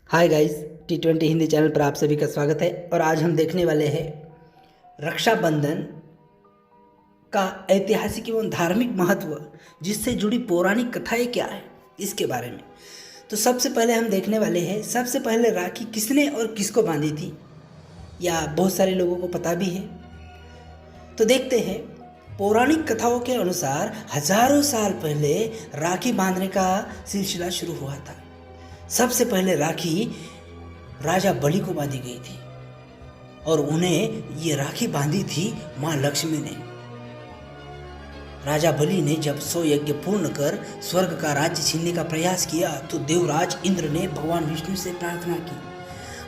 Hi guys, T20 Hindi channel पर आप सभी का स्वागत है। और आज हम देखने वाले हैं रक्षाबंधन का ऐतिहासिक एवं धार्मिक महत्व, जिससे जुड़ी पौराणिक कथाएं क्या है, इसके बारे में। तो सबसे पहले हम देखने वाले हैं, सबसे पहले राखी किसने और किसको बांधी थी, या बहुत सारे लोगों को पता भी है। तो देखते हैं। पौराणिक कथाओं के अनुसार हजारों साल पहले राखी बांधने का सिलसिला शुरू हुआ था। सबसे पहले राखी राजा बलि को बांधी गई थी और उन्हें ये राखी बांधी थी मां लक्ष्मी ने। राजा बलि ने जब 100 यज्ञ पूर्ण कर स्वर्ग का राज्य छीनने का प्रयास किया तो देवराज इंद्र ने भगवान विष्णु से प्रार्थना की।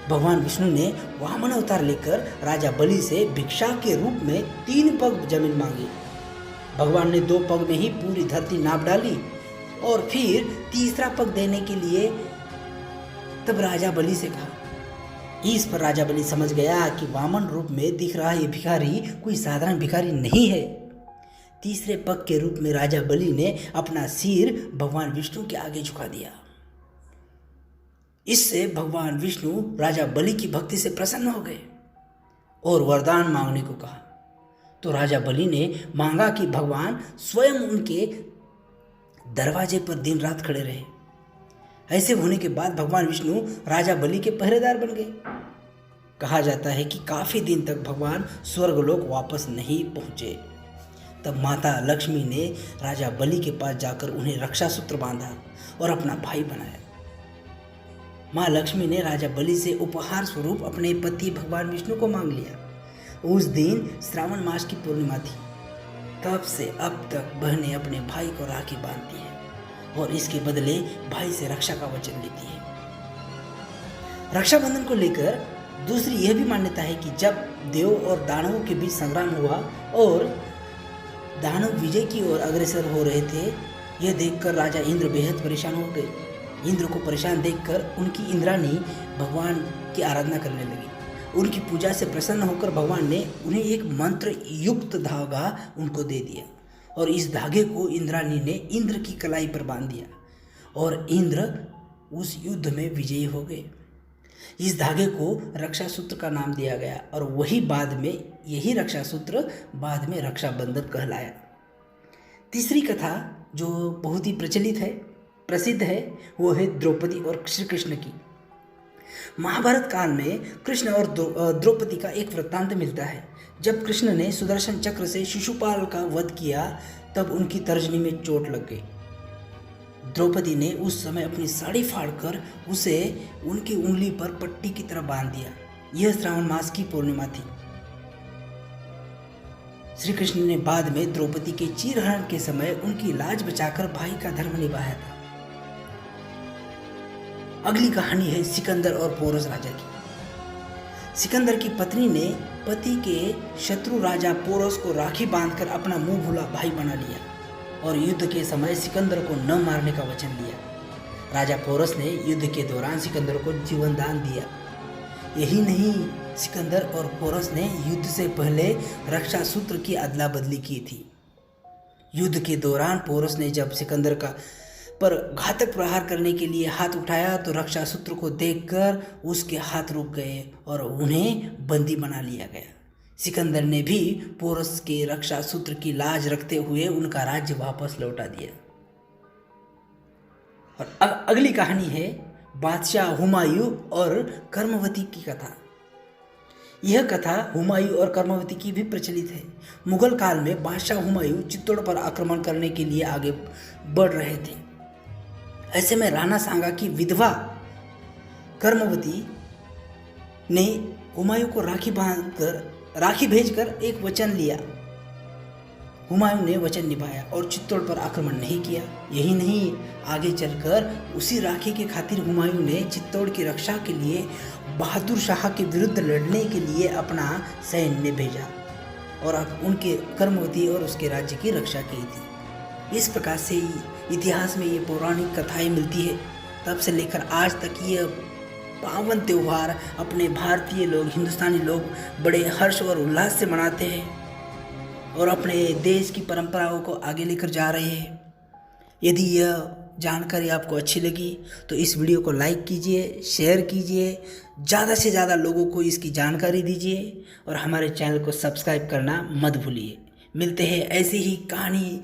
भगवान विष्णु ने वामन अवतार लेकर राजा बलि से भिक्षा के रूप में 3 पग जमीन मांगी। भगवान ने 2 पग में ही पूरी धरती नाप डाली और फिर तीसरा पग देने के लिए तब राजा बलि से कहा। इस पर राजा बलि समझ गया कि वामन रूप में दिख रहा ये भिखारी कोई साधारण भिखारी नहीं है। तीसरे पग के रूप में राजा बलि ने अपना सिर भगवान विष्णु के आगे झुका दिया। इससे भगवान विष्णु राजा बलि की भक्ति से प्रसन्न हो गए और वरदान मांगने को कहा। तो राजा बलि ने मांगा कि भगवान स्वयं उनके दरवाजे पर दिन रात खड़े रहे। ऐसे होने के बाद भगवान विष्णु राजा बलि के पहरेदार बन गए। कहा जाता है कि काफी दिन तक भगवान स्वर्गलोक वापस नहीं पहुंचे। तब माता लक्ष्मी ने राजा बलि के पास जाकर उन्हें रक्षा सूत्र बांधा और अपना भाई बनाया। मां लक्ष्मी ने राजा बलि से उपहार स्वरूप अपने पति भगवान विष्णु को मांग लिया। उस दिन श्रावण मास की पूर्णिमा थी। तब से अब तक बहनें अपने भाई को राखी बांधती हैं और इसके बदले भाई से रक्षा का वचन लेती है। रक्षाबंधन को लेकर दूसरी यह भी मान्यता है कि जब देव और दानवों के बीच संग्राम हुआ और दानव विजय की ओर अग्रसर हो रहे थे, यह देखकर राजा इंद्र बेहद परेशान हो गए। इंद्र को परेशान देखकर उनकी इंद्राणी भगवान की आराधना करने लगी। उनकी पूजा से प्रसन्न होकर भगवान ने उन्हें एक मंत्र युक्त धागा उनको दे दिया और इस धागे को इंद्राणी ने इंद्र की कलाई पर बांध दिया और इंद्र उस युद्ध में विजयी हो गए। इस धागे को रक्षा सूत्र का नाम दिया गया और यही रक्षा सूत्र बाद में रक्षाबंधन कहलाया। तीसरी कथा जो बहुत ही प्रसिद्ध है वो है द्रौपदी और श्री कृष्ण की। महाभारत काल में कृष्ण और द्रौपदी का एक वृत्तांत मिलता है। जब कृष्ण ने सुदर्शन चक्र से शिशुपाल का वध किया तब उनकी तर्जनी में चोट लग गई। द्रौपदी ने उस समय अपनी साड़ी फाड़कर उसे उनकी उंगली पर पट्टी की तरह बांध दिया। यह श्रावण मास की पूर्णिमा थी। श्री कृष्ण ने बाद में द्रौपदी के चीरहरण के समय उनकी लाज बचाकर भाई का धर्म निभाया था। अगली कहानी है सिकंदर और पोरस राजा की। सिकंदर की पत्नी ने पति के शत्रु राजा पोरस को राखी बांधकर अपना मुंह भुला भाई बना लिया और युद्ध के समय सिकंदर को न मारने का वचन लिया। राजा पोरस ने युद्ध के दौरान सिकंदर को जीवन दान दिया। यही नहीं, सिकंदर और पोरस ने युद्ध से पहले रक्षा सूत्र की अदला बदली की थी। युद्ध के दौरान पोरस ने जब सिकंदर पर घातक प्रहार करने के लिए हाथ उठाया तो रक्षा सूत्र को देखकर उसके हाथ रुक गए और उन्हें बंदी बना लिया गया। सिकंदर ने भी पोरस के रक्षा सूत्र की लाज रखते हुए उनका राज्य वापस लौटा दिया। और अगली कहानी है बादशाह हुमायूं और कर्मवती की कथा। यह कथा हुमायूं और कर्मवती की भी प्रचलित है। मुगल काल में बादशाह हुमायूं चित्तौड़ पर आक्रमण करने के लिए आगे बढ़ रहे थे। ऐसे में राणा सांगा की विधवा कर्मवती ने हुमायूं को राखी भेजकर एक वचन लिया। हुमायूं ने वचन निभाया और चित्तौड़ पर आक्रमण नहीं किया। यही नहीं, आगे चलकर उसी राखी के खातिर हुमायूं ने चित्तौड़ की रक्षा के लिए बहादुर शाह के विरुद्ध लड़ने के लिए अपना सैन्य भेजा और उनके कर्मवती और उसके राज्य की रक्षा की थी। इस प्रकार से इतिहास में ये पौराणिक कथाएं मिलती है। तब से लेकर आज तक ये पावन त्यौहार अपने भारतीय लोग, हिंदुस्तानी लोग बड़े हर्ष और उल्लास से मनाते हैं और अपने देश की परंपराओं को आगे लेकर जा रहे हैं। यदि यह जानकारी आपको अच्छी लगी तो इस वीडियो को लाइक कीजिए, शेयर कीजिए, ज़्यादा से ज़्यादा लोगों को इसकी जानकारी दीजिए और हमारे चैनल को सब्सक्राइब करना मत भूलिए। मिलते हैं ऐसी ही कहानी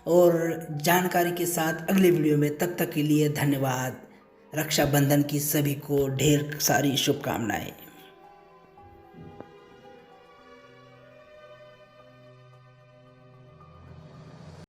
और जानकारी के साथ अगले वीडियो में। तब तक के लिए धन्यवाद। रक्षाबंधन की सभी को ढेर सारी शुभकामनाएं।